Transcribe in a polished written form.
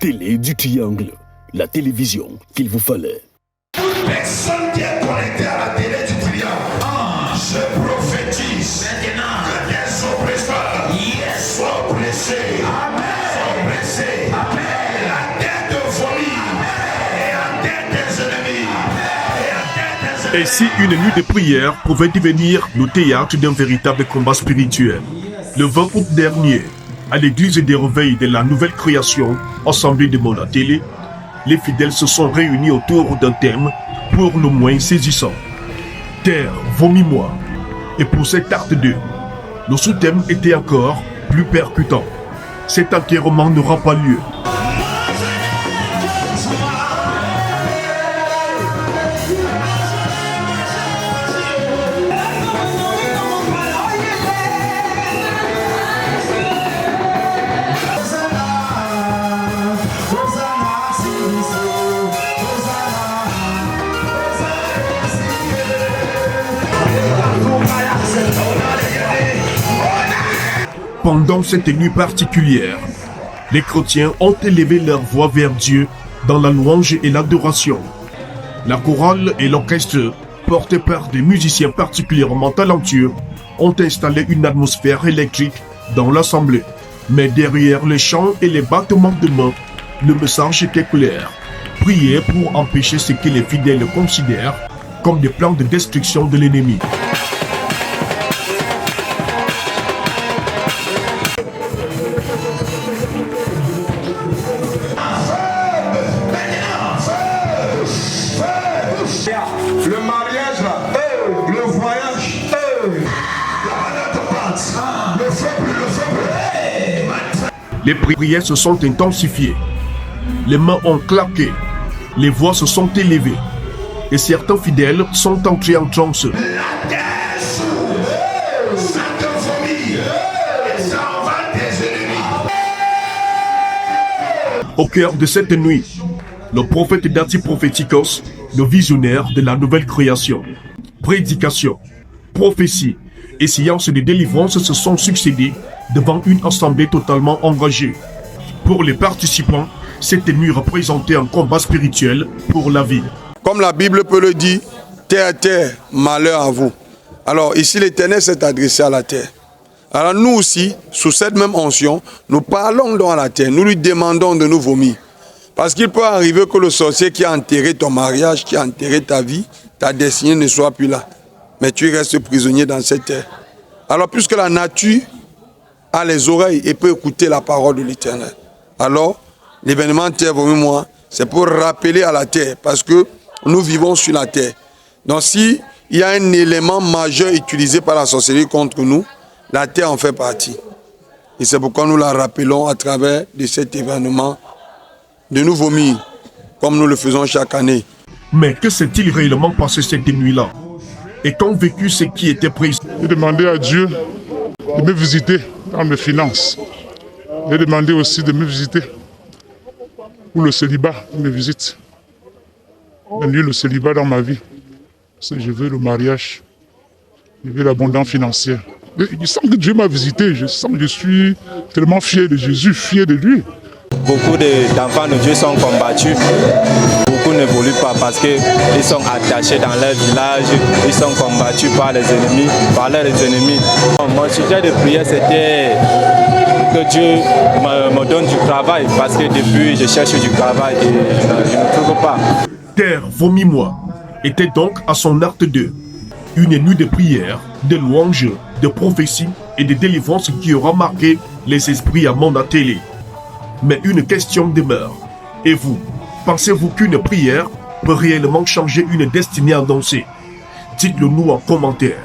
télé du triangle, la télévision qu'il vous fallait. Personne qui est connecté à la télé du triangle, je prophétise maintenant que des oppresseurs soient blessés. Amen. Soient blessés. Amen. La tête vomit. Et la tête des ennemis. Et la tête des ennemis. Et si une nuit de prière pouvait devenir le théâtre d'un véritable combat spirituel? Le 20 août dernier, à l'église des réveils de la nouvelle création, Assemblée de Monatélé, les fidèles se sont réunis autour d'un thème pour le moins saisissant. Terre, vomis-moi. Et pour cet acte 2, le sous-thème était encore plus percutant. Cet enterrement n'aura pas lieu. Pendant cette nuit particulière, les chrétiens ont élevé leur voix vers Dieu dans la louange et l'adoration. La chorale et l'orchestre, portés par des musiciens particulièrement talentueux, ont installé une atmosphère électrique dans l'assemblée. Mais derrière les chants et les battements de mains, le message était clair. Prier pour empêcher ce que les fidèles considèrent comme des plans de destruction de l'ennemi. Le mariage là, le voyage, le feu. Les prières se sont intensifiées. Les mains ont claqué. Les voix se sont élevées. Et certains fidèles sont entrés en transe. La terre s'ouvre, ça te vomit, et ça en va tes ennemis. Au cœur de cette nuit, le prophète Dati Prophétikos, le visionnaire de la nouvelle création, prédication, prophétie et séances de délivrance se sont succédés devant une assemblée totalement engagée. Pour les participants, cette nuit représentait un combat spirituel pour la vie. Comme la Bible peut le dire, terre, terre, malheur à vous. Alors ici, l'Éternel s'est adressé à la terre. Alors nous aussi, sous cette même onction, nous parlons donc à la terre. Nous lui demandons de nous vomir. Parce qu'il peut arriver que le sorcier qui a enterré ton mariage, qui a enterré ta vie, ta destinée ne soit plus là. Mais tu restes prisonnier dans cette terre. Alors puisque la nature a les oreilles et peut écouter la parole de l'Éternel. Alors, l'événement terre, vomis-moi, c'est pour rappeler à la terre. Parce que nous vivons sur la terre. Donc si il y a un élément majeur utilisé par la sorcellerie contre nous, la terre en fait partie. Et c'est pourquoi nous la rappelons à travers de cet événement de nous vomir, comme nous le faisons chaque année. Mais que s'est-il réellement passé cette nuit-là? Et qu'ont vécu ceux qui étaient pris? J'ai demandé à Dieu de me visiter dans mes finances. J'ai demandé aussi de me visiter pour le célibat, il me visite. J'ai le célibat dans ma vie. Parce que je veux le mariage, je veux l'abondance financière. Et je sens que Dieu m'a visité, je sens que je suis tellement fier de Jésus, fier de lui. Beaucoup d'enfants de Dieu sont combattus. Beaucoup n'évoluent pas parce qu'ils sont attachés dans leur village. Ils sont combattus par les ennemis, par leurs ennemis. Mon sujet de prière, c'était que Dieu me donne du travail parce que depuis, je cherche du travail et je ne trouve pas. Terre, vomis-moi, était donc à son acte 2. Une nuit de prière, de louanges, de prophéties et de délivrance qui aura marqué les esprits à Monatélé. Mais une question demeure. Et vous, pensez-vous qu'une prière peut réellement changer une destinée annoncée? Dites-le nous en commentaire.